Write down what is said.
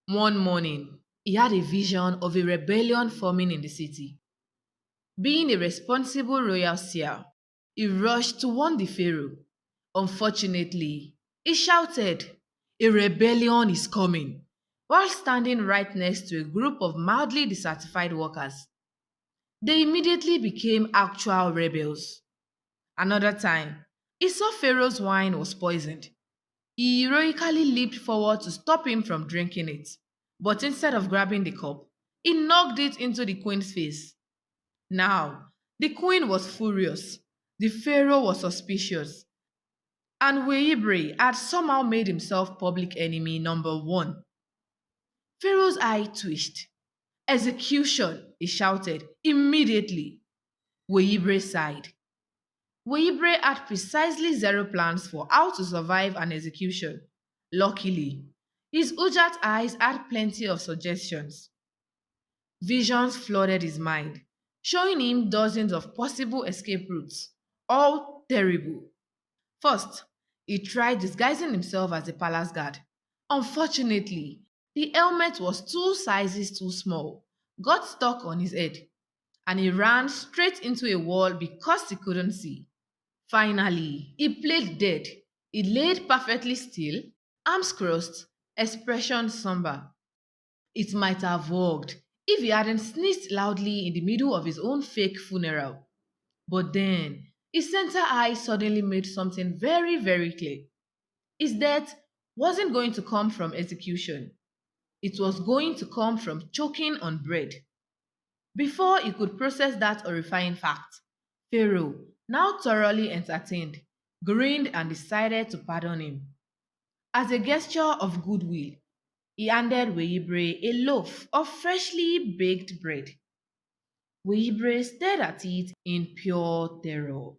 One morning, he had a vision of a rebellion forming in the city. Being a responsible royal seer, he rushed to warn the pharaoh. Unfortunately, he shouted, "A rebellion is coming," while standing right next to a group of mildly dissatisfied workers. They immediately became actual rebels. Another time, he saw Pharaoh's wine was poisoned. He heroically leaped forward to stop him from drinking it. But instead of grabbing the cup, he knocked it into the queen's face. Now, the queen was furious. The pharaoh was suspicious. And Weibre had somehow made himself public enemy number one. Pharaoh's eye twitched. "Execution!" he shouted immediately. Weibre sighed. Weibre had precisely zero plans for how to survive an execution. Luckily, his Ujat eyes had plenty of suggestions. Visions flooded his mind, showing him dozens of possible escape routes, all terrible. First, he tried disguising himself as a palace guard. Unfortunately, the helmet was two sizes too small, got stuck on his head, and he ran straight into a wall because he couldn't see. Finally, he played dead. He laid perfectly still, arms crossed, expression somber. It might have worked if he hadn't sneezed loudly in the middle of his own fake funeral. But then, his center eye suddenly made something very, very clear. His death wasn't going to come from execution, it was going to come from choking on bread. Before he could process that horrifying fact, Pharaoh, now thoroughly entertained, grinned and decided to pardon him. As a gesture of goodwill, he handed Weibre a loaf of freshly baked bread. Weibre stared at it in pure terror.